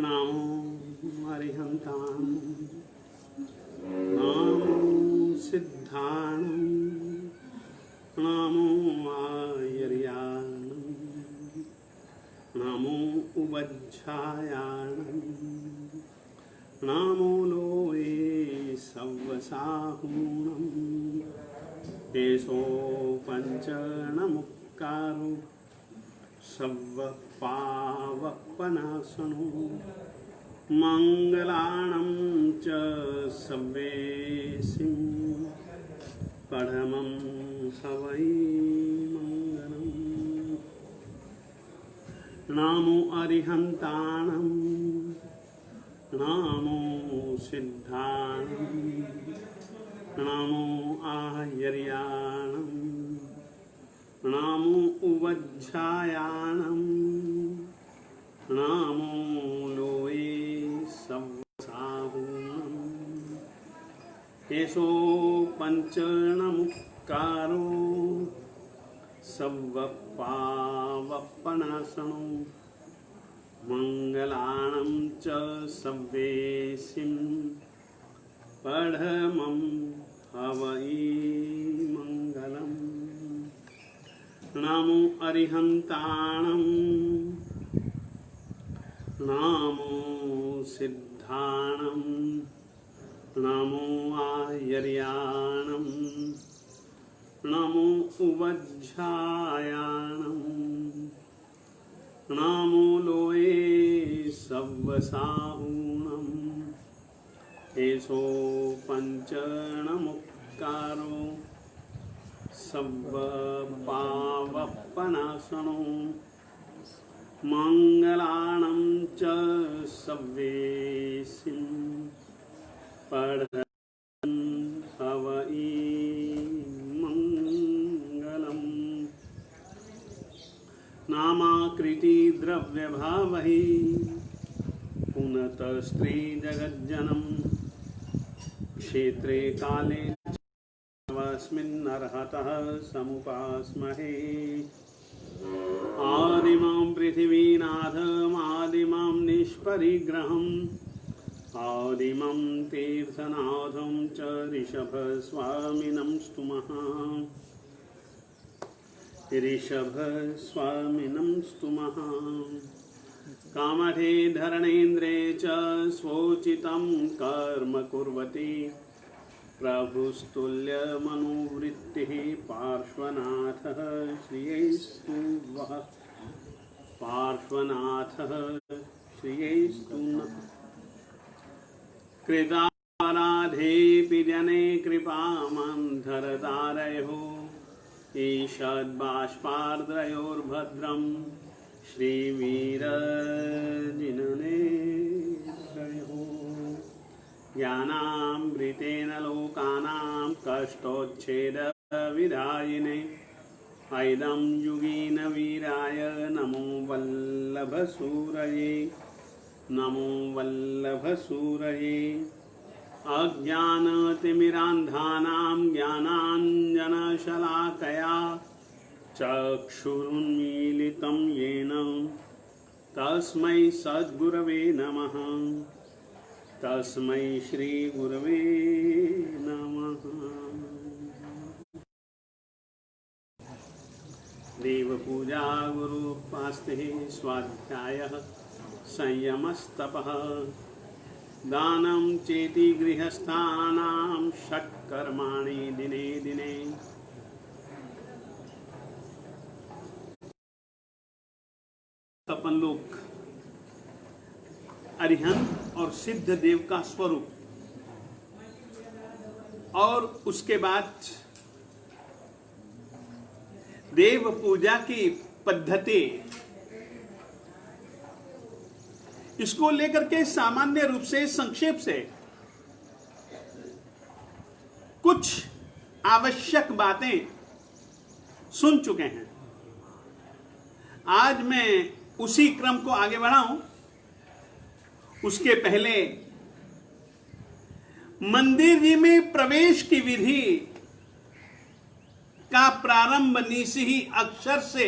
नामो अरिहन्ताणं नामो सिद्धाणं नामो आयर्याणं नामो उवज्झायाणं नामो लोये सव्वसाहूणं एषो पञ्चणमुक्कारो सव्वपावपनाशनो मङ्गलानं च सव्वेसिं परमं हवै मङ्गलम् नामो अरिहन्ताणं नामो सिद्धाणं नामो आयर्याणं नामो उवज्झायाणं नामो लोये सव्वसाहूणम् एषो पञ्चणमुक्कारो सव्वपावपनाशनो मङ्गलानं च सव्वेसिं परमं हवै मङ्गलम् नामो अरिहन्ताणं नामो सिद्धाणं नामो आयर्याणं नामो उवज्झायाणं नामो लोये सव्वसाहूणम् एषो पञ्चणमुक्कारो सव्वपावपनाशनो मङ्गलानं च सव्वेसिं परमं हवै मङ्गलम् नामाकृति द्रव्यभावहि पुनतः स्त्रीजगज्जनं क्षेत्रे काले अस्मिन्नर्हतः समुपास्महे आदिमां पृथिवीनाथमादिमां निष्परिग्रहम् आदिमं तीर्थनाथं च ऋषभस्वामिनं स्तुमः ऋषभस्वामिनं स्तुमः कामठे धरणेन्द्रे च स्वोचितं कर्म कुर्वति प्रभुस्तुल्यमनुवृत्तिः पार्श्वनाथः श्रियैस्तु वः पार्श्वनाथः श्रियैस्तु नः कृताराधेऽपि जने कृपामन्धरतारयोः ईषद्बाष्पार्द्रयोर्भद्रं श्रीवीरजिननेत्रयोः ज्ञानामृतेन लोकानां कष्टोच्छेदविदायिने ऐदं युगीन वीराय नमो वल्लभसूरये नमो वल्लभसूरये अज्ञानतिमिरान्धानां ज्ञानाञ्जनशलाकया चक्षुरुन्मीलितं येन तस्मै सद्गुरवे नमः तस्मै श्री गुरवे नमः। देवपूजा गुरुपास्ते स्वाध्यायः संयमस्तपः दानं चेति गृहस्थानां षट्कर्माणि दिने दिने अपन लोग अरिहंत और सिद्ध देव का स्वरूप और उसके बाद देव पूजा की पद्धति, इसको लेकर के सामान्य रूप से संक्षेप से कुछ आवश्यक बातें सुन चुके हैं। आज मैं उसी क्रम को आगे बढ़ाऊं। उसके पहले मंदिर जी में प्रवेश की विधि का प्रारंभ निसिही अक्षर से,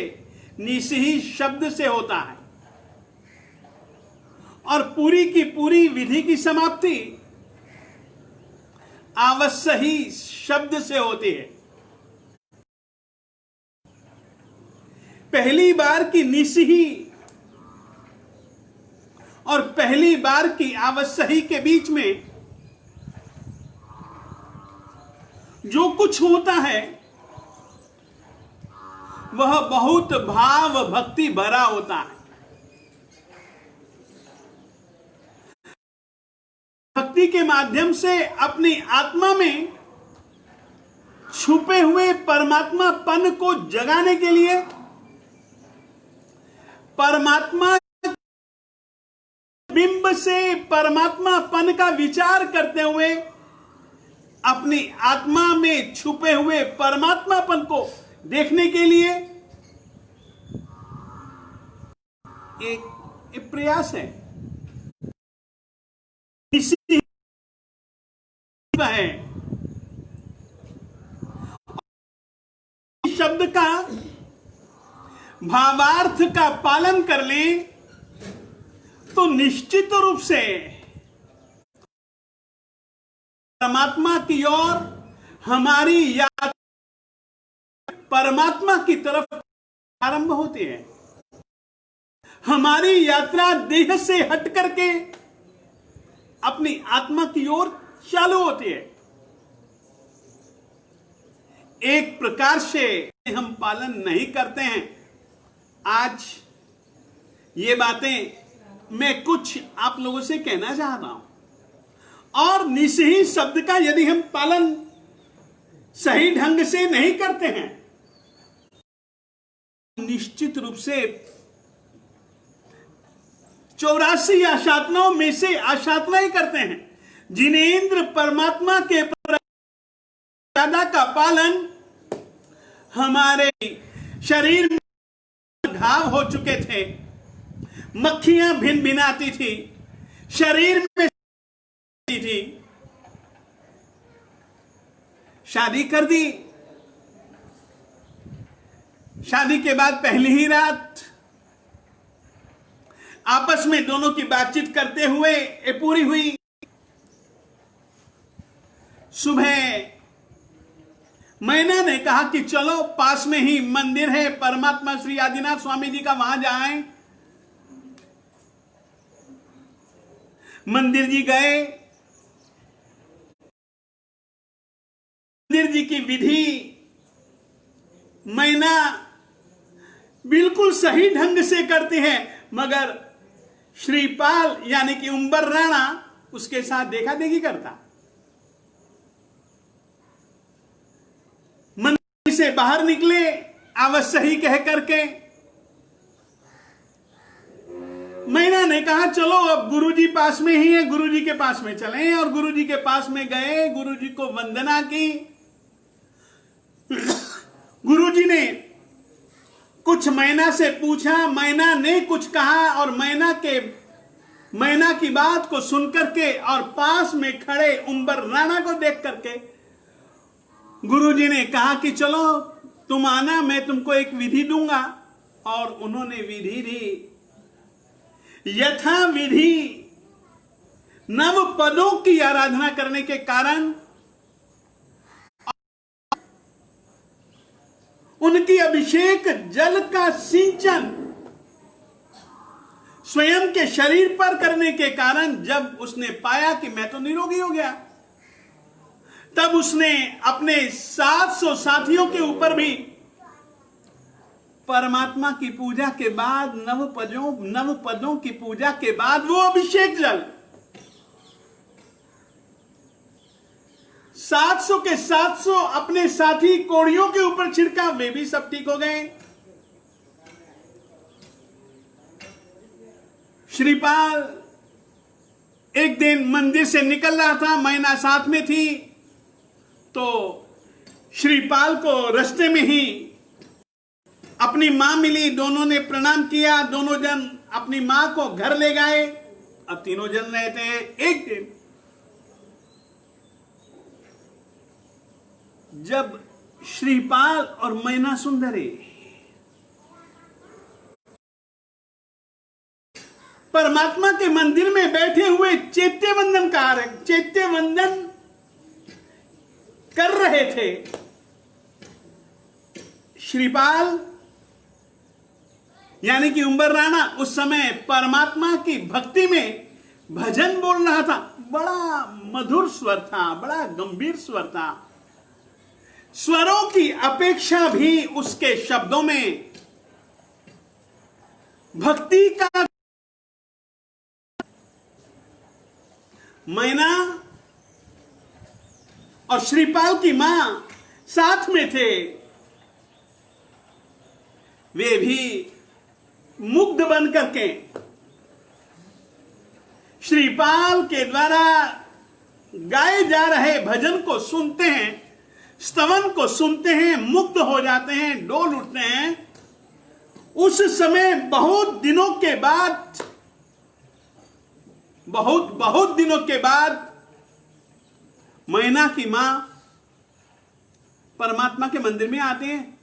निसिही शब्द से होता है और पूरी की पूरी विधि की समाप्ति अवश्य ही शब्द से होती है। पहली बार की निस्ही और पहली बार की अवश्य के बीच में जो कुछ होता है वह बहुत भाव भक्ति भरा होता है। भक्ति के माध्यम से अपनी आत्मा में छुपे हुए परमात्मापन को जगाने के लिए, परमात्मा बिंब से परमात्मापन का विचार करते हुए अपनी आत्मा में छुपे हुए परमात्मापन को देखने के लिए एक प्रयास है। इसी है शब्द का भावार्थ का पालन कर लें तो निश्चित रूप से परमात्मा की ओर हमारी यात्रा परमात्मा की तरफ आरंभ होती है। हमारी यात्रा देह से हट करके अपनी आत्मा की ओर चालू होती है। एक प्रकार से हम पालन नहीं करते हैं। आज ये बातें मैं कुछ आप लोगों से कहना चाह रहा हूं। और निस्ही शब्द का यदि हम पालन सही ढंग से नहीं करते हैं, निश्चित रूप से 84 आशातनाओं में से आशातना ही करते हैं। जिनेंद्र परमात्मा के मर्यादा का पालन हमारे शरीर में घाव हो चुके थे, मक्खियां भिन भिनाती थी, शरीर में थी, शादी कर दी। शादी के बाद पहली ही रात आपस में दोनों की बातचीत करते हुए ये पूरी हुई। सुबह मैना ने कहा कि चलो पास में ही मंदिर है परमात्मा श्री आदिनाथ स्वामी जी का, वहां जाएं। मंदिर जी गए। मंदिर जी की विधि मैना बिल्कुल सही ढंग से करते हैं, मगर श्रीपाल यानी कि उम्बर राणा उसके साथ देखा देखी करता। मंदिर से बाहर निकले अवश्य ही कह करके। मैना ने कहा चलो अब गुरुजी पास में ही है, गुरुजी के पास में चलें। और गुरुजी के पास में गए, गुरुजी को वंदना की। गुरुजी ने कुछ मैना से पूछा, मैना ने कुछ कहा और मैना की बात को सुनकर के और पास में खड़े उम्बर राणा को देख करके गुरुजी ने कहा कि चलो तुम आना, मैं तुमको एक विधि दूंगा। और उन्होंने विधि दी। यथा विधि नव पदों की आराधना करने के कारण उनकी अभिषेक जल का सिंचन स्वयं के शरीर पर करने के कारण जब उसने पाया कि मैं तो निरोगी हो गया, तब उसने अपने 700 साथियों के ऊपर भी परमात्मा की पूजा के बाद नव पदों की पूजा के बाद वो अभिषेक जल 700 के 700 अपने साथी कोड़ियों के ऊपर छिड़का, वे भी सब ठीक हो गए। श्रीपाल एक दिन मंदिर से निकल रहा था, मैना साथ में थी, तो श्रीपाल को रास्ते में ही अपनी मां मिली। दोनों ने प्रणाम किया, दोनों जन अपनी मां को घर ले गए। अब तीनों जन रहते हैं। एक दिन जब श्रीपाल और मैना सुंदरी परमात्मा के मंदिर में बैठे हुए चैत्य वंदन चैत्य वंदन कर रहे थे। श्रीपाल यानी कि उंबर राणा उस समय परमात्मा की भक्ति में भजन बोल रहा था। बड़ा मधुर स्वर था, बड़ा गंभीर स्वर था। स्वरों की अपेक्षा भी उसके शब्दों में भक्ति का। मैना और श्रीपाल की मां साथ में थे। वे भी मुग्ध बन करके श्रीपाल के द्वारा गाए जा रहे भजन को सुनते हैं, स्तवन को सुनते हैं, मुग्ध हो जाते हैं, डोल उठते हैं। उस समय बहुत दिनों के बाद, बहुत दिनों के बाद मैना की मां परमात्मा के मंदिर में आते हैं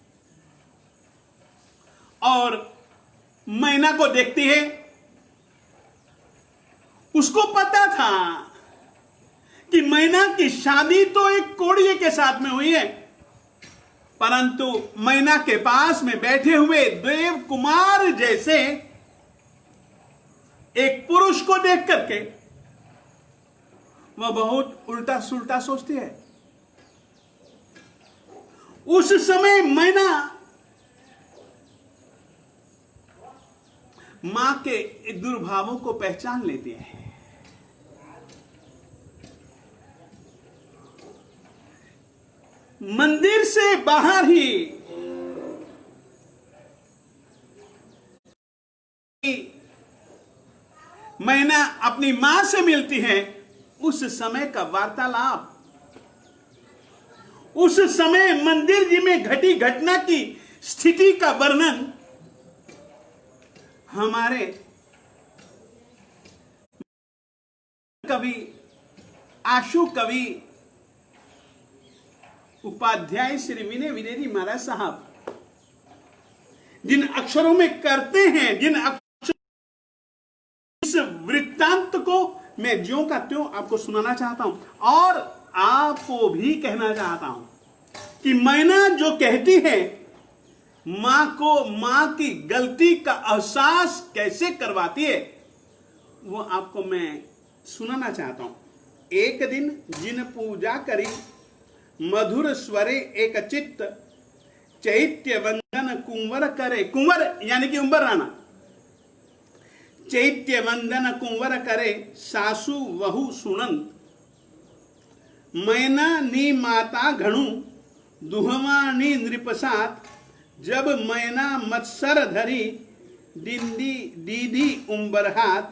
और मैना को देखती है। उसको पता था कि मैना की शादी तो एक कोड़िए के साथ में हुई है, परंतु मैना के पास में बैठे हुए देव कुमार जैसे एक पुरुष को देख करके वह बहुत उल्टा सुल्टा सोचती है। उस समय मैना मां के दुर्भावों को पहचान लेती है। मंदिर से बाहर ही मैना अपनी मां से मिलती है। उस समय का वार्तालाप, उस समय मंदिर जी में घटी घटना की स्थिति का वर्णन हमारे कवि आशु कवि उपाध्याय श्री विनय विदेरी महाराज साहब जिन अक्षरों में करते हैं, जिन अक्षर, इस वृत्तांत को मैं ज्यों का त्यों आपको सुनाना चाहता हूं और आपको भी कहना चाहता हूं कि मैना जो कहती है, मां को मां की गलती का एहसास कैसे करवाती है, वो आपको मैं सुनाना चाहता हूं। एक दिन जिन पूजा करी मधुर स्वरे एक चित्त, चैत्य वंदन कुंवर करे। कुंवर यानी कि उंबर राणा। चैत्य वंदन कुंवर करे सासु वहु सुनंत, मैना नी माता घणु दुहवानी नृपसात, जब मैना मत्सर धरी दिंदी दीदी उंबर हाथ,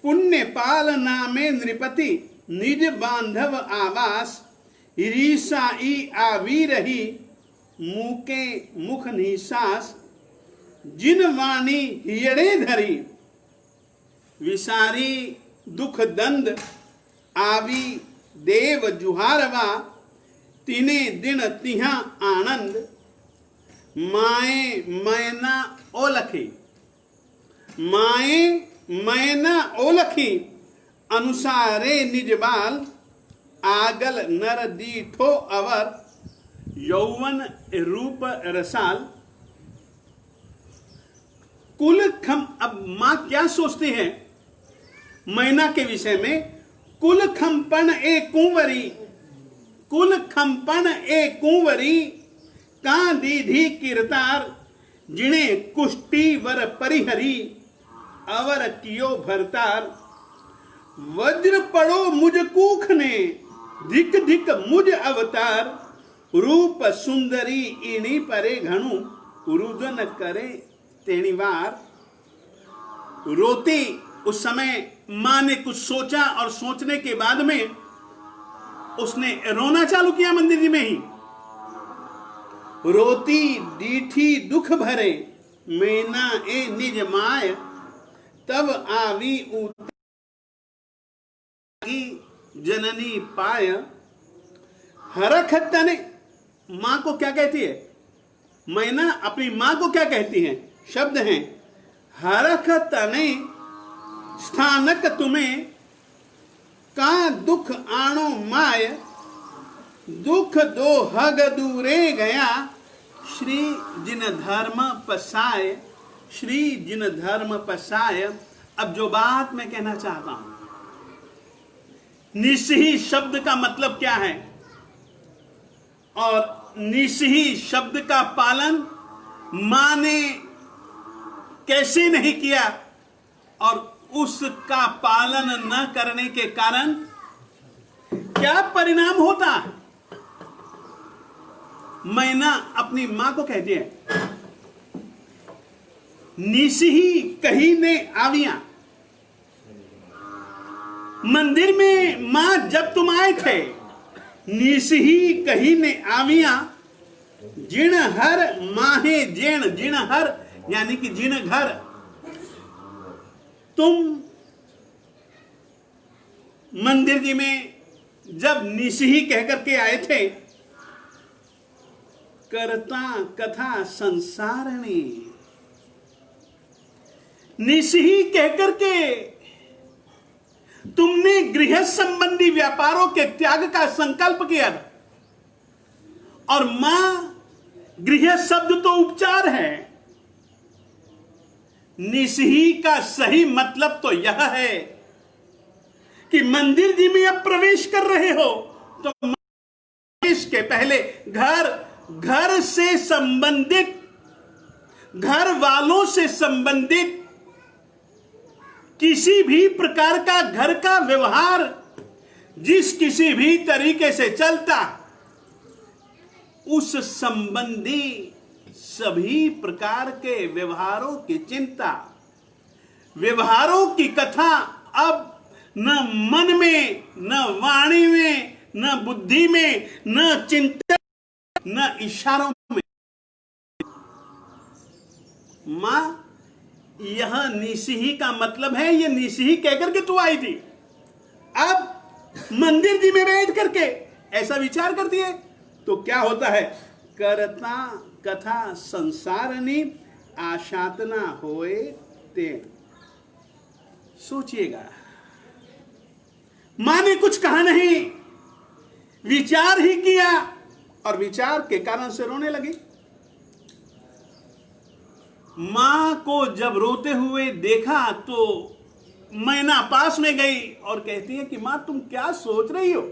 पुण्य पाल नामे नृपति निज बांधव आवास, ईसाई आवी रही मुके मुख निसास, जिन वाणी हियड़े धरी विसारी दुख दंद, आवी देव जुहारवा, तिने दिन तिहा आनंद, माए मैना ओलखी। माए मैना ओलखी अनुसारे निजबाल, आगल नर दीठो अवर, यौवन रूप रसाल। कुल खम, अब मां क्या सोचती है मैना के विषय में? कुल खंपन ए कुंवरी, कुल खंपन ए कुंवरी, का दीधी किरतार, जिणे कुष्टी वर परिहरी, अवर कियो भरतार। वज्र पड़ो मुझ कूख ने, धिक धिक मुझ अवतार, रूप सुंदरी इणी परे घणु, रुदन करे तेणीवार। रोती उस समय मां ने कुछ सोचा और सोचने के बाद में उसने रोना चालू किया मंदिर जी में ही। रोती डीठी दुख भरे, मैना ए निज माय, तब आवी उतारी जननी पाय। हरख तने, मां को क्या कहती है मैना? अपनी मां को क्या कहती है? शब्द हैं हरख तने स्थानक तुम्हें का दुख आणो माय, दुख दो हग दूरे गया, श्री जिन धर्म पसाय, श्री जिन धर्म पसाय। अब जो बात मैं कहना चाहता हूं, निस्ही शब्द का मतलब क्या है, और निस्ही शब्द का पालन मां ने कैसे नहीं किया, और उसका पालन न करने के कारण क्या परिणाम होता है। मैना अपनी मां को कहती है, निस्ही कही ने आविया। मंदिर में मां जब तुम आए थे, निस्ही कही ने आविया, जिण हर माहे जेण, जिण हर यानी कि जिण घर तुम मंदिर जी में जब निस्ही कहकर के आए थे, करता कथा संसारणी, निस्ही कहकर के तुमने गृह संबंधी व्यापारों के त्याग का संकल्प किया, और मां गृह शब्द तो उपचार है, निस्ही का सही मतलब तो यह है कि मंदिर जी में अब प्रवेश कर रहे हो तो प्रवेश के पहले घर से संबंधित, घर वालों से संबंधित किसी भी प्रकार का घर का व्यवहार जिस किसी भी तरीके से चलता, उस संबंधी सभी प्रकार के व्यवहारों की चिंता, व्यवहारों की कथा अब न मन में, न वाणी में, न बुद्धि में, न चिंतन, न इशारों में। मां, यह निस्ही का मतलब है, ये निस्ही कहकर के तू आई थी, अब मंदिर जी में बैठ करके ऐसा विचार करती है तो क्या होता है, करता कथा संसारनी आशातना होए ते। सोचिएगा, मां ने कुछ कहा नहीं, विचार ही किया, और विचार के कारण से रोने लगी। मां को जब रोते हुए देखा तो मैना पास में गई और कहती है कि मां तुम क्या सोच रही हो,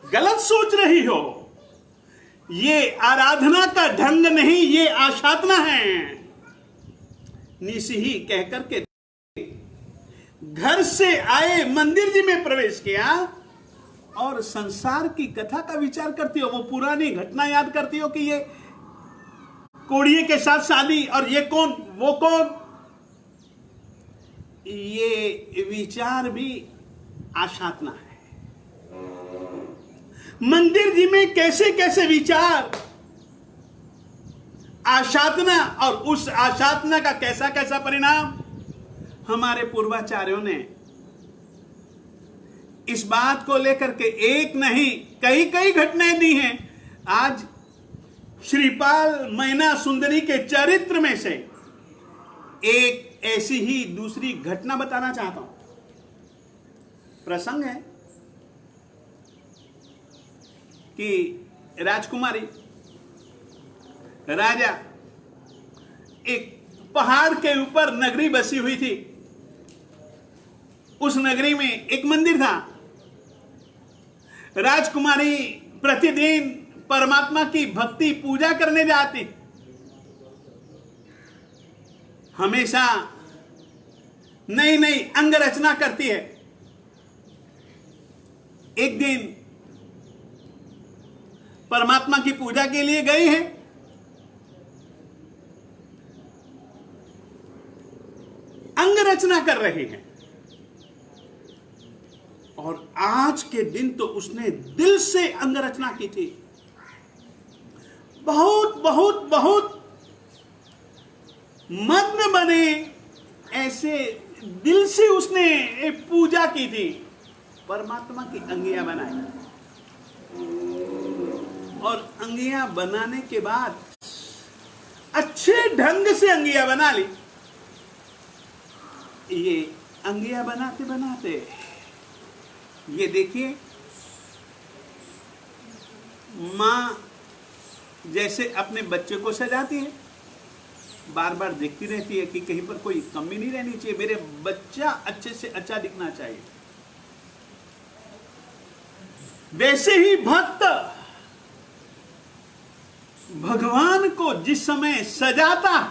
गलत सोच रही हो, ये आराधना का ढंग नहीं, ये आशातना है। निस्ही कहकर के घर से आए, मंदिर जी में प्रवेश किया और संसार की कथा का विचार करती हो, वो पुरानी घटना याद करती हो कि ये कोड़िए के साथ शादी और ये कौन वो कौन। ये विचार भी आशातना है। मंदिर जी में कैसे कैसे विचार, आशातना, और उस आशातना का कैसा कैसा परिणाम। हमारे पूर्वाचार्यों ने इस बात को लेकर के एक नहीं कई कई घटनाएं दी हैं। आज श्रीपाल मैना सुंदरी के चरित्र में से एक ऐसी ही दूसरी घटना बताना चाहता हूं। प्रसंग है कि राजकुमारी, राजा, एक पहाड़ के ऊपर नगरी बसी हुई थी। उस नगरी में एक मंदिर था। राजकुमारी प्रतिदिन परमात्मा की भक्ति पूजा करने जाती, हमेशा नई नई अंग रचना करती है। एक दिन परमात्मा की पूजा के लिए गई है, अंग रचना कर रही है, और आज के दिन तो उसने दिल से अंग रचना की थी। बहुत बहुत बहुत मग्न बने, ऐसे दिल से उसने पूजा की थी। परमात्मा की अंगियां बनाई, और अंगियां बनाने के बाद अच्छे ढंग से अंगियां बना ली। ये अंगिया बनाते बनाते ये देखिए, माँ जैसे अपने बच्चे को सजाती है, बार बार देखती रहती है कि कहीं पर कोई कमी नहीं रहनी चाहिए, मेरे बच्चा अच्छे से अच्छा दिखना चाहिए। वैसे ही भक्त भगवान को जिस समय सजाता,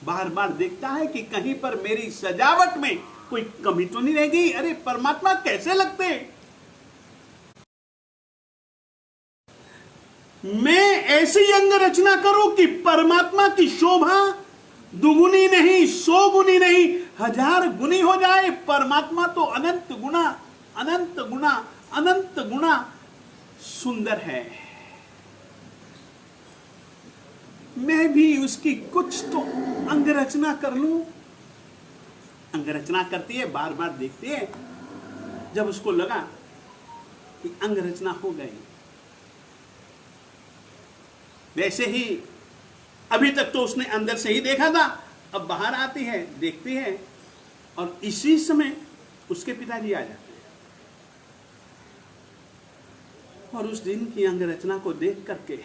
बार बार देखता है कि कहीं पर मेरी सजावट में कोई कमी तो नहीं रहेगी। अरे परमात्मा कैसे लगते, मैं ऐसी अंग रचना करूं कि परमात्मा की शोभा दुगुनी नहीं, 100 गुनी नहीं, 1000 गुनी हो जाए। परमात्मा तो अनंत गुना अनंत गुना अनंत गुना सुंदर है। मैं भी उसकी कुछ तो अंग रचना कर लूं। अंग रचना करती है, बार बार देखती है। जब उसको लगा कि अंग रचना हो गई, वैसे ही अभी तक तो उसने अंदर से ही देखा था, अब बाहर आती है, देखती है, और इसी समय उसके पिताजी आ जाते हैं। और उस दिन की अंग रचना को देख करके,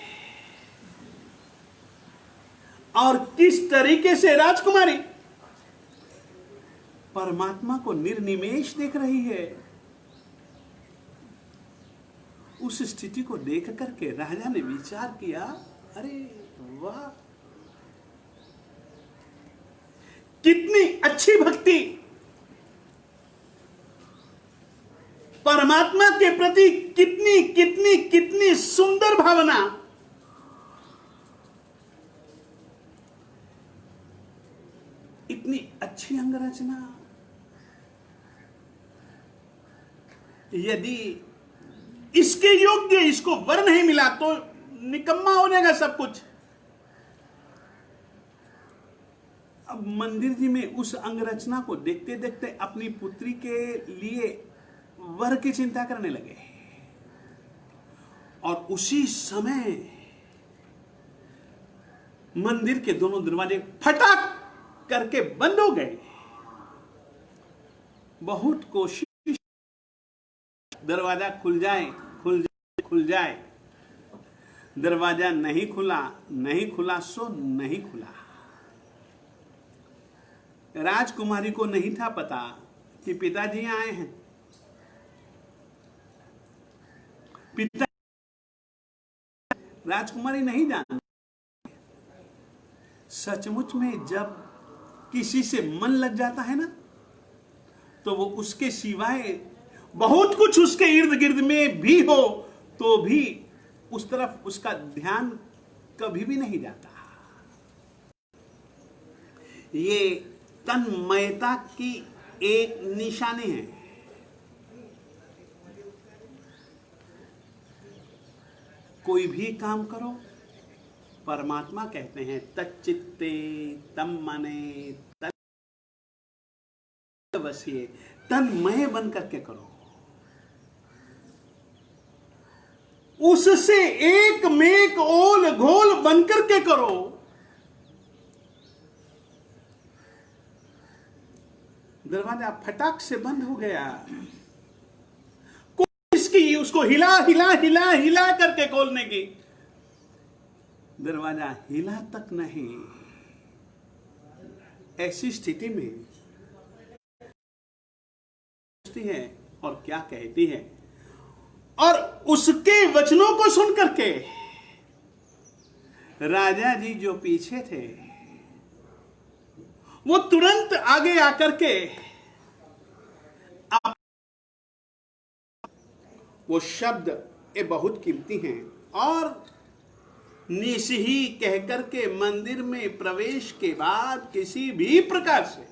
और किस तरीके से राजकुमारी परमात्मा को निर्निमेष देख रही है, उस स्थिति को देख करके राजा ने विचार किया, अरे वाह, कितनी अच्छी भक्ति, परमात्मा के प्रति कितनी कितनी कितनी सुंदर भावना। इतनी अच्छी अंग रचना, यदि इसके योग्य इसको वर नहीं मिला तो निकम्मा हो जाएगा सब कुछ। अब मंदिर जी में उस अंग रचना को देखते देखते अपनी पुत्री के लिए वर की चिंता करने लगे, और उसी समय मंदिर के दोनों दरवाजे फटाक करके बंद हो गए। बहुत कोशिश, दरवाजा खुल जाए खुल जाए खुल जाए, दरवाजा नहीं खुला, नहीं खुला सो नहीं खुला। राजकुमारी को नहीं था पता कि पिताजी आए हैं। पिता राजकुमारी नहीं जानती। सचमुच में जब किसी से मन लग जाता है ना, तो वो उसके सिवाय बहुत कुछ उसके इर्द गिर्द में भी हो तो भी उस तरफ उसका ध्यान कभी भी नहीं जाता। ये तन्मयता की एक निशानी है। कोई भी काम करो, परमात्मा कहते हैं तच्चित्ते तम मने तद्वसीये, तन्मय बन करके करो, उससे एक मेक ओल घोल बन करके करो। दरवाजा फटाक से बंद हो गया। कोशिश की उसको हिला हिला हिला हिला करके खोलने की, दरवाजा हिला तक नहीं। ऐसी स्थिति में सोचती है और क्या कहती है, और उसके वचनों को सुन करके राजा जी जो पीछे थे वो तुरंत आगे आकर के वो शब्द ये बहुत कीमती हैं, और निश ही कहकर के मंदिर में प्रवेश के बाद किसी भी प्रकार से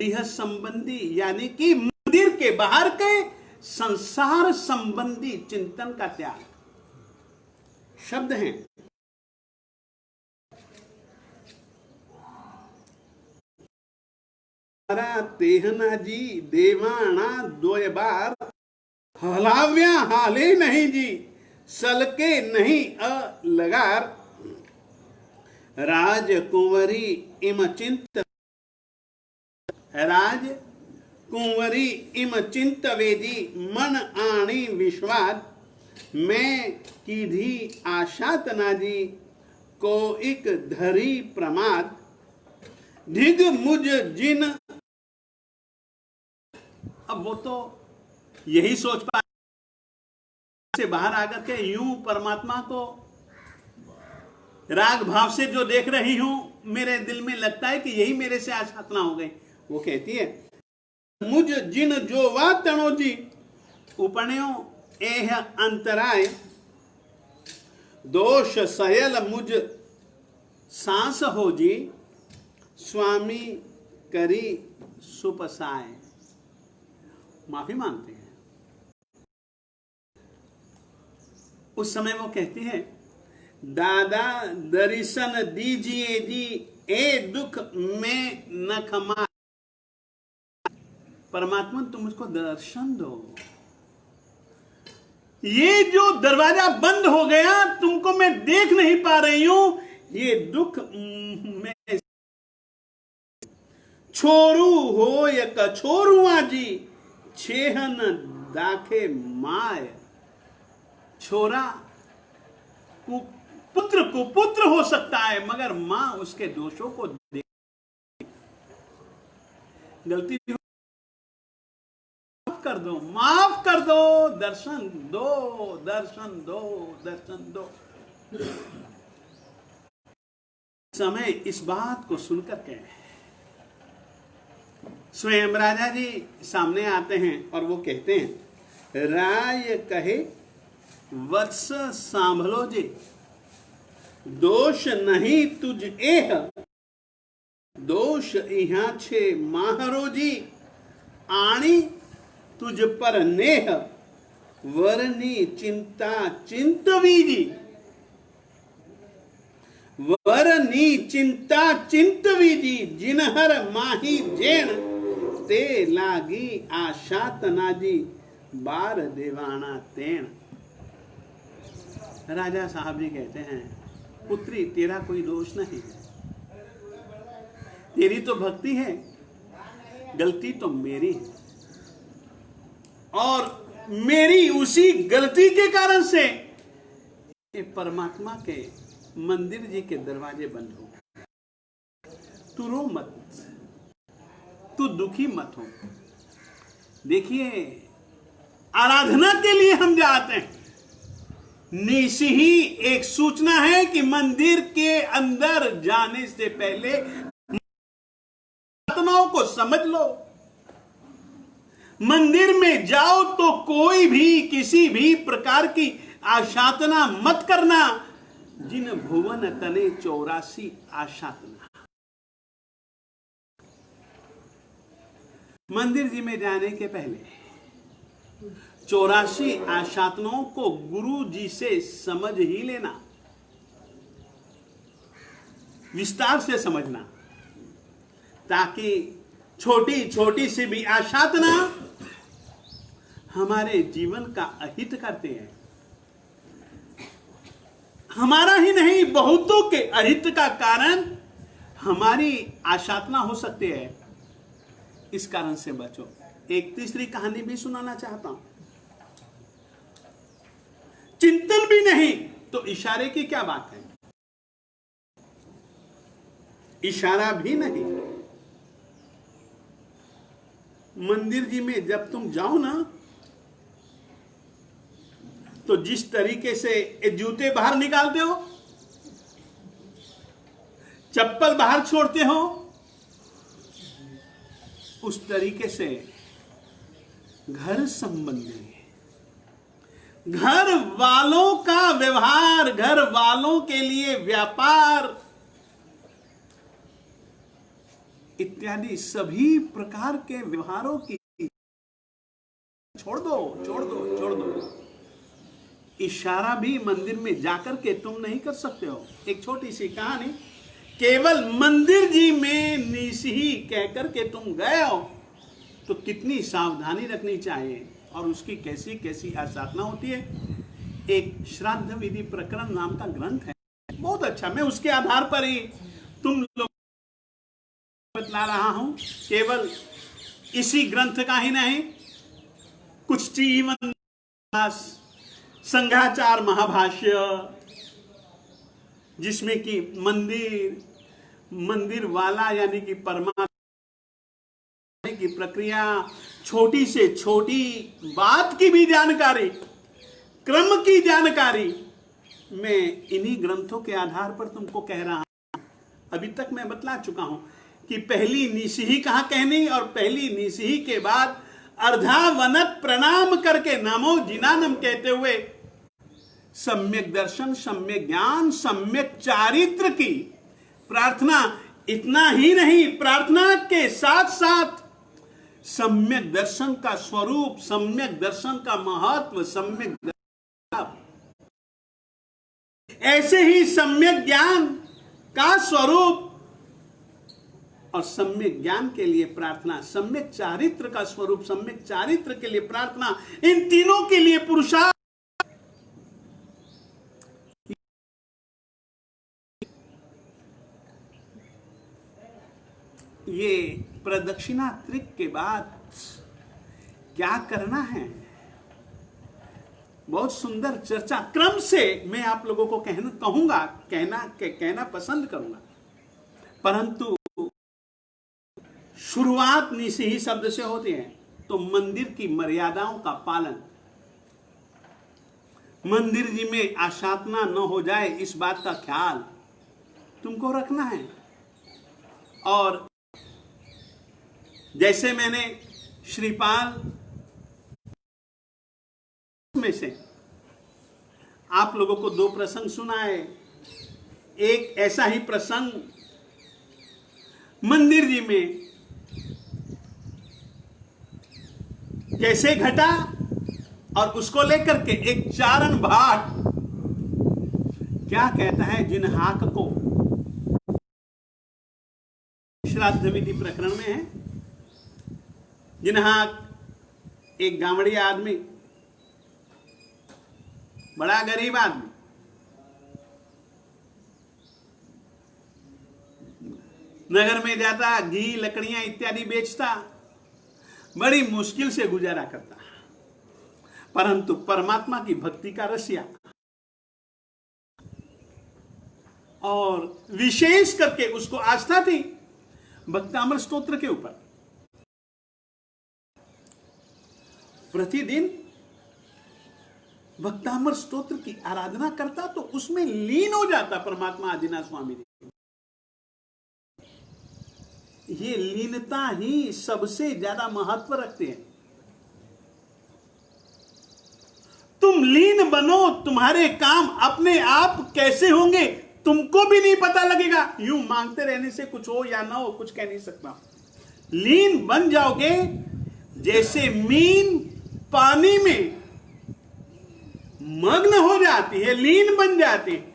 यह संबंधी यानी कि मंदिर के बाहर के संसार संबंधी चिंतन का त्याग। शब्द हैं, तेहना जी देवाना दोय बार, हलाव्या हाले नहीं जी, सलके नहीं लगार, राजकुंवरी इम चिंत राज कुंवरी इम चिंत वेदी मन आणी विश्वास मैं कीधी आशात नाजी को एक धरी प्रमाद ढिग मुझ जिन। अब वो तो यही सोच पा से बाहर आकर के यूं परमात्मा को राग भाव से जो देख रही हूं, मेरे दिल में लगता है कि यही मेरे से आशातना हो गई। वो कहती है मुझ जिन जो वा तणो जी उपण्यो एह अंतराय दोष सहयल मुझ सांस हो जी स्वामी करी सुपसाय। माफी मांगते हैं। उस समय वो कहती है दादा दर्शन दीजिए जी ए दुख में न खमा। परमात्मा तुम मुझको दर्शन दो। ये जो दरवाजा बंद हो गया, तुमको मैं देख नहीं पा रही हूं, ये दुख में छोरू हो या कछोरुआ जी छेहन दाखे माय। छोरा कुपुत्र हो सकता है, मगर मां उसके दोषों को देख गलती माफ कर दो, दर्शन दो, दर्शन दो, दर्शन दो। समय इस बात को सुनकर के स्वयं राजा जी सामने आते हैं और वो कहते हैं राय कहे वत्स सांभलो जी दोष नहीं तुझ एह दोष इहा छे माहरो जी आणी तुझ पर नेह वरनी चिंता चिंतवी जी वरनी चिंता चिंतवी जी जिनहर माही जेण ते लागी आशातना जी बार देवाना तेण। राजा साहब जी कहते हैं पुत्री तेरा कोई दोष नहीं है, तेरी तो भक्ति है, गलती तो मेरी है और मेरी उसी गलती के कारण से ये परमात्मा के मंदिर जी के दरवाजे बंद हो गए। तू रो मत, तू दुखी मत हो। देखिए आराधना के लिए हम जाते हैं, निशी ही एक सूचना है कि मंदिर के अंदर जाने से पहले आत्माओं को समझ लो। मंदिर में जाओ तो कोई भी किसी भी प्रकार की आशातना मत करना। जिन भुवन तने 84 आशातना। मंदिर जी में जाने के पहले 84 आशातनाओं को गुरु जी से समझ ही लेना, विस्तार से समझना, ताकि छोटी छोटी सी भी आशातना हमारे जीवन का अहित करते हैं। हमारा ही नहीं बहुतों के अहित का कारण हमारी आशातना हो सकती है। इस कारण से बचो। एक तीसरी कहानी भी सुनाना चाहता हूं। चिंतन भी नहीं तो इशारे की क्या बात है। इशारा भी नहीं। मंदिर जी में जब तुम जाओ ना, तो जिस तरीके से जूते बाहर निकालते हो, चप्पल बाहर छोड़ते हो, उस तरीके से घर संबंधी, घर वालों का व्यवहार, घर वालों के लिए व्यापार इत्यादि सभी प्रकार के व्यवहारों की छोड़ दो, छोड़ दो, छोड़ दो। इशारा भी मंदिर में जाकर के तुम नहीं कर सकते हो। एक छोटी सी कहानी, केवल मंदिर जी में निशी कहकर के तुम गए हो तो कितनी सावधानी रखनी चाहिए और उसकी कैसी कैसी आसाधना होती है। एक श्राद्ध विधि प्रकरण नाम का ग्रंथ है, बहुत अच्छा। मैं उसके आधार पर ही तुम लोग बतला रहा हूं, केवल इसी ग्रंथ का ही नहीं, कुछ जीवन संघाचार महाभाष्य, जिसमें कि मंदिर वाला यानी कि परमात्मा की प्रक्रिया, छोटी से छोटी बात की भी जानकारी, क्रम की जानकारी मैं इन्हीं ग्रंथों के आधार पर तुमको कह रहा हूं। अभी तक मैं बतला चुका हूं कि पहली निसिही कहां कहनी, और पहली निसिही के बाद अर्धावनत प्रणाम करके नमो जिनानम कहते हुए सम्यक दर्शन, सम्यक ज्ञान, सम्यक चारित्र की प्रार्थना। इतना ही नहीं, प्रार्थना के साथ साथ सम्यक दर्शन का स्वरूप, सम्यक दर्शन का महत्व, सम्यक दर्शन, ऐसे ही सम्यक ज्ञान का स्वरूप और सम्यक ज्ञान के लिए प्रार्थना, सम्यक चारित्र का स्वरूप, सम्यक चारित्र के लिए प्रार्थना, इन तीनों के लिए पुरुषार्थ। ये प्रदक्षिणा त्रिक के बाद क्या करना है, बहुत सुंदर चर्चा क्रम से मैं आप लोगों को कहना पसंद करूंगा, परंतु शुरुआत निसिही शब्द से होती है। तो मंदिर की मर्यादाओं का पालन, मंदिर जी में आशातना न हो जाए इस बात का ख्याल तुमको रखना है। और जैसे मैंने श्रीपाल में से आप लोगों को 2 प्रसंग सुनाए, एक ऐसा ही प्रसंग मंदिर जी में कैसे घटा, और उसको लेकर के एक चारण भाट क्या कहता है, जिन्हाक को श्राद्ध विधि प्रकरण में है। जिन्हाक एक गांवड़िया आदमी, बड़ा गरीब आदमी, नगर में जाता, घी लकड़ियां इत्यादि बेचता, बड़ी मुश्किल से गुजारा करता, परंतु परमात्मा की भक्ति का रसिया, और विशेष करके उसको आस्था थी भक्तामृत स्तोत्र के ऊपर। प्रतिदिन भक्तामृत स्तोत्र की आराधना करता, तो उसमें लीन हो जाता परमात्मा आदिनाथ स्वामी जी। ये लीनता ही सबसे ज्यादा महत्व रखते हैं। तुम लीन बनो, तुम्हारे काम अपने आप कैसे होंगे तुमको भी नहीं पता लगेगा। यूं मांगते रहने से कुछ हो या ना हो कुछ कह नहीं सकता। लीन बन जाओगे, जैसे मीन पानी में मग्न हो जाती है, लीन बन जाती है,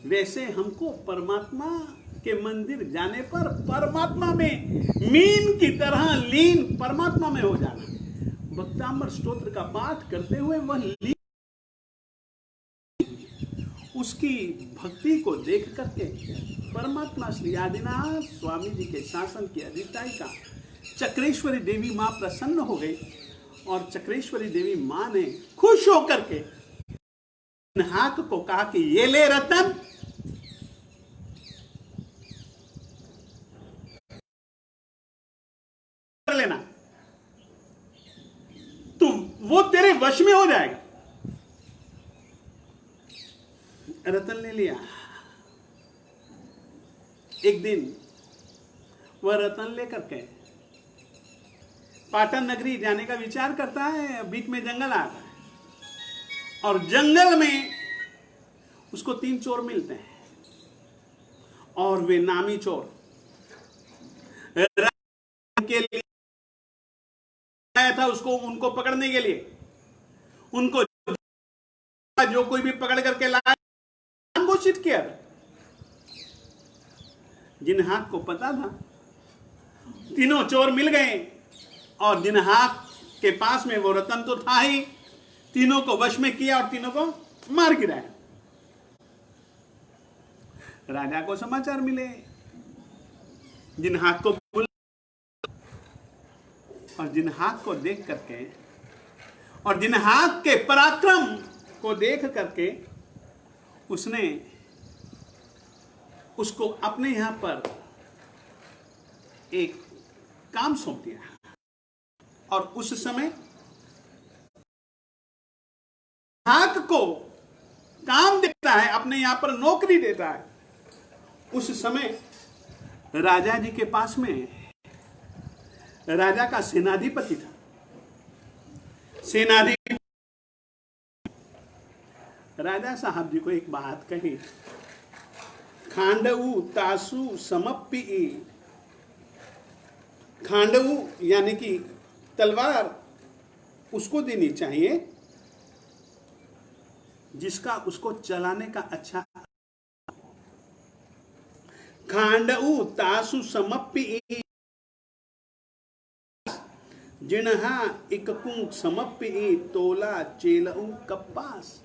वैसे हमको परमात्मा के मंदिर जाने पर परमात्मा में मीन की तरह लीन परमात्मा में हो जाना। भक्तामृत स्तोत्र का पाठ करते हुए वह लीन, उसकी भक्ति को देख करके परमात्मा श्री आदिनाथ स्वामी जी के शासन की अधिष्ठायिका चक्रेश्वरी देवी मां प्रसन्न हो गई, और चक्रेश्वरी देवी मां ने खुश होकर के जिन्हाक को कहा कि ये ले रतन, कर लेना, तुम वो तेरे वश में हो जाएगा। रतन ले लिया। एक दिन वह रतन लेकर के पाटन नगरी जाने का विचार करता है। बीच में जंगल आता है, और जंगल में उसको 3 चोर मिलते हैं, और वे नामी चोर के लिए आया था उसको, उनको पकड़ने के लिए। उनको जो कोई भी पकड़ करके लाया घोषित किया। जिन्हाक को पता था, तीनों चोर मिल गए, और जिन्हाक के पास में वो रतन तो था ही, तीनों को वश में किया और तीनों को मार गिराया। राजा को समाचार मिले, जिन्हाक को और दिन्हाक को देख करके और दिन्हाक के पराक्रम को देख करके उसने उसको अपने यहां पर एक काम सौंप दिया। और उस समय दिन्हाक को काम देता है, अपने यहां पर नौकरी देता है। उस समय राजा जी के पास में राजा का सेनाधिपति था। सेनाधिपति राजा साहब जी को एक बात कही, खांडऊ तासु समप्पि। खांडऊ यानी कि तलवार उसको देनी चाहिए जिसका उसको चलाने का अच्छा। खांडऊ तासु समप्पि जिन्हा इककुं समप्पि तोला चेलऊ कपास।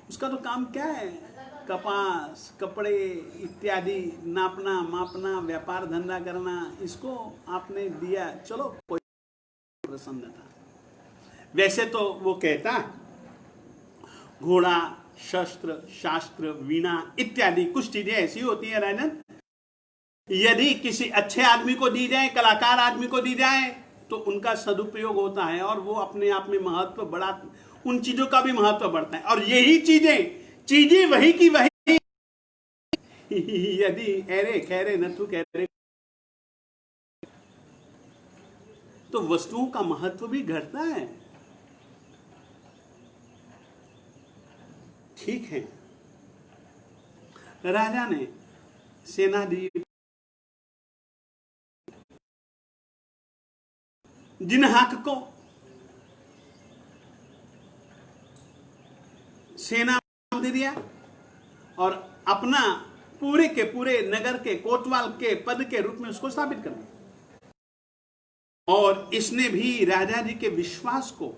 उसका तो काम क्या है? कपास, कपड़े इत्यादि नापना मापना, व्यापार धंधा करना। इसको आपने दिया, चलो कोई प्रसन्न था। वैसे तो वो कहता घोड़ा, शस्त्र, शास्त्र, वीणा इत्यादि कुछ चीजें ऐसी होती है राजन, यदि किसी अच्छे आदमी को दी जाए, कलाकार आदमी को दी जाए तो उनका सदुपयोग होता है और वो अपने आप में महत्व बढ़ा, उन चीजों का भी महत्व बढ़ता है। और यही चीजें वही की वही यदि ऐरे खैरे नथु खैरे तो वस्तुओं का महत्व भी घटता है। ठीक है, राजा ने सेनाधिपति दिन्हाक को सेना दे दिया और अपना पूरे के पूरे नगर के कोतवाल के पद के रूप में उसको स्थापित कर दिया। और इसने भी राजा जी के विश्वास को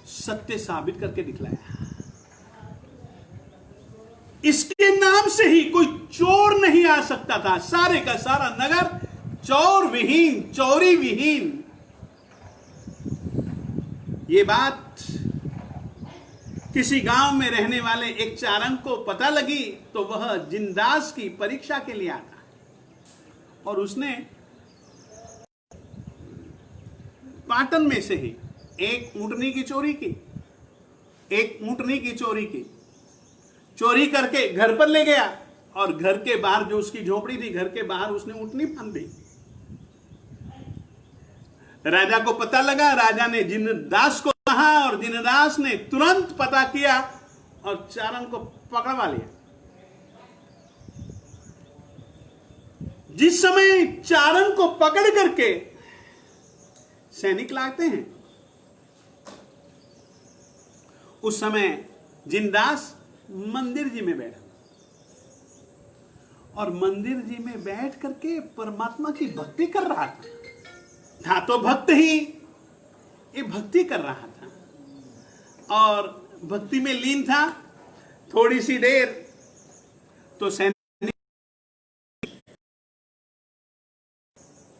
सत्य साबित करके दिखलाया। इसके नाम से ही कोई चोर नहीं आ सकता था। सारे का सारा नगर चोर विहीन, चोरी विहीन। ये बात किसी गांव में रहने वाले एक चारण को पता लगी तो वह जिनदास की परीक्षा के लिए आता और उसने पाटन में से ही एक ऊँटनी की चोरी की, चोरी करके घर पर ले गया और घर के बाहर जो उसकी झोपड़ी थी, घर के बाहर उसने ऊँटनी बांध दी। राजा को पता लगा, राजा ने जिनदास को कहा और जिनदास ने तुरंत पता किया और चारण को पकड़वा लिया। जिस समय चारण को पकड़ करके सैनिक लाते हैं, उस समय जिनदास मंदिर जी में बैठा और मंदिर जी में बैठ करके परमात्मा की भक्ति कर रहा था तो भक्त ही, ये भक्ति कर रहा था और भक्ति में लीन था। थोड़ी सी देर तो सैनिक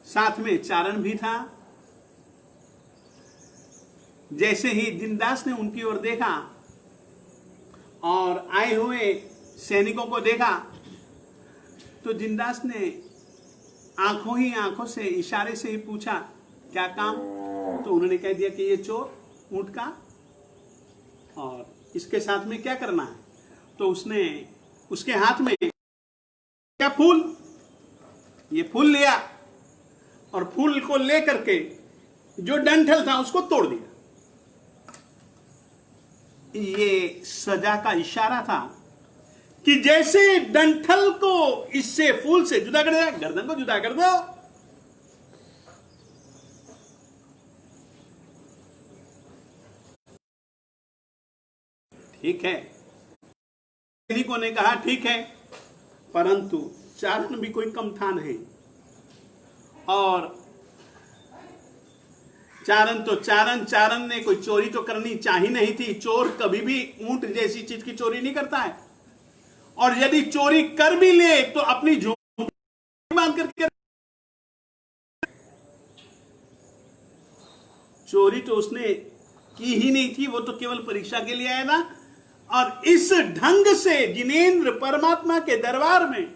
साथ में चारण भी था। जैसे ही जिनदास ने उनकी ओर देखा और आए हुए सैनिकों को देखा तो जिनदास ने आंखों से इशारे से ही पूछा, क्या काम? तो उन्होंने कह दिया कि ये चोर ऊंट का और इसके साथ में क्या करना है। तो उसने उसके हाथ में क्या फूल, ये फूल लिया और फूल को लेकर के जो डंठल था उसको तोड़ दिया। ये सजा का इशारा था कि जैसे डंठल को इससे फूल से जुदा कर दिया, गर्दन को जुदा कर दो। ठीक है, सैनिकों ने कहा ठीक है, परंतु चारण भी कोई कम था नहीं। और चारण ने कोई चोरी तो करनी चाहिए नहीं थी। चोर कभी भी ऊंट जैसी चीज की चोरी नहीं करता है और यदि चोरी कर भी ले तो अपनी झोपड़ी बांध करके। चोरी तो उसने की ही नहीं थी, वो तो केवल परीक्षा के लिए आया था। और इस ढंग से जिनेंद्र परमात्मा के दरबार में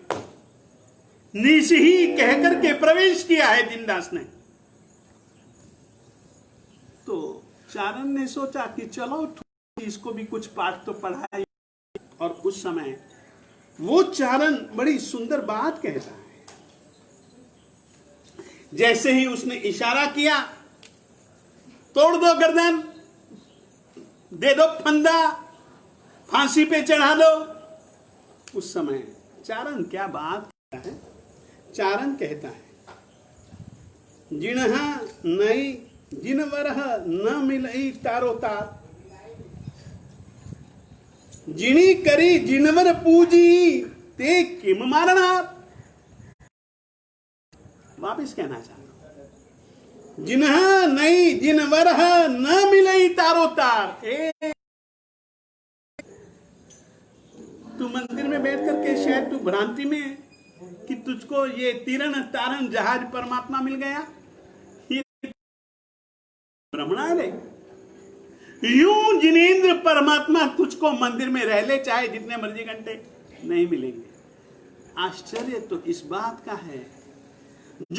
निश ही कहकर के प्रवेश किया है दीनदास ने। तो चारण ने सोचा कि चलो इसको भी कुछ पाठ तो पढ़ाए। और उस समय वो चारण बड़ी सुंदर बात कहता है। जैसे ही उसने इशारा किया, तोड़ दो गर्दन, दे दो फंदा, फांसी पे चढ़ा दो। उस समय चारण क्या बात कहता है? चारण कहता है, जिन्हा नई जिनवरह न मिलई तारो तार, जिनी करी जिनवर पूजी ते किम मारना। वापिस कहना चाहता हूं, जिन्हा नई जिनवरह न मिलई तारो तार। तू मंदिर में बैठ करके शायद तू भ्रांति में है कि तुझको ये तीरण तारण जहाज परमात्मा मिल गया। ये भ्रमणा है। यूं जिनेंद्र परमात्मा तुझको मंदिर में रह ले चाहे जितने मर्जी घंटे, नहीं मिलेंगे। आश्चर्य तो इस बात का है, जो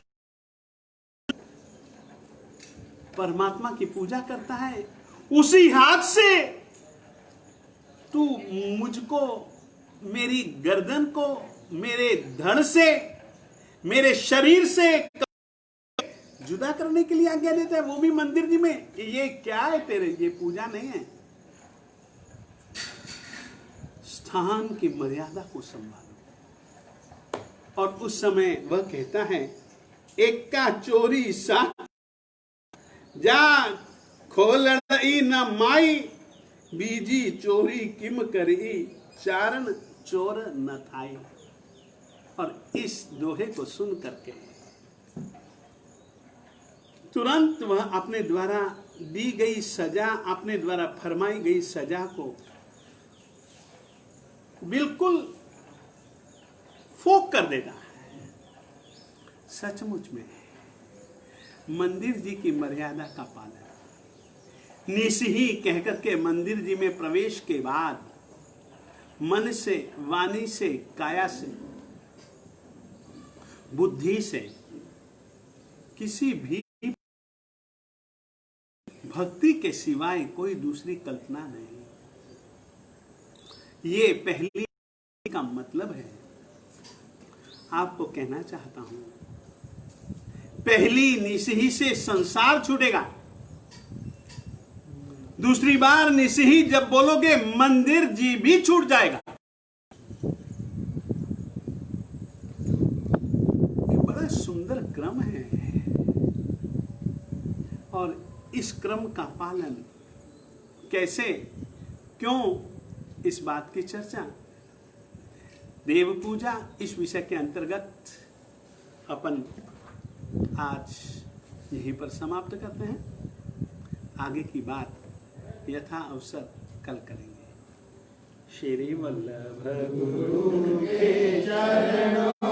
परमात्मा की पूजा करता है उसी हाथ से तू मुझको, मेरी गर्दन को मेरे धड़ से, मेरे शरीर से जुदा करने के लिए आज्ञा देता है, वो भी मंदिर जी में। ये क्या है तेरे? ये पूजा नहीं है। स्थान की मर्यादा को संभालो। और उस समय वह कहता है, एक का चोरी सा जा खोलई न माई, बीजी चोरी किम करी, चारण चोर न थाई। और इस दोहे को सुन करके तुरंत वह अपने द्वारा दी गई सजा, अपने द्वारा फरमाई गई सजा को बिल्कुल फोक कर देता है। सचमुच में मंदिर जी की मर्यादा का पालन, निश ही कहकर के मंदिर जी में प्रवेश के बाद मन से, वाणी से, काया से, बुद्धि से, किसी भी भक्ति के सिवाय कोई दूसरी कल्पना नहीं। ये पहली का मतलब है। आपको कहना चाहता हूं, पहली निश ही से संसार छूटेगा। दूसरी बार निश ही जब बोलोगे मंदिर जी भी छूट जाएगा। ये बड़ा सुंदर क्रम है। और इस क्रम का पालन कैसे, क्यों, इस बात की चर्चा देव पूजा इस विषय के अंतर्गत अपन आज यहीं पर समाप्त करते हैं। आगे की बात यथा अवसर कल करेंगे। श्री वल्लभ गुरु के चरणों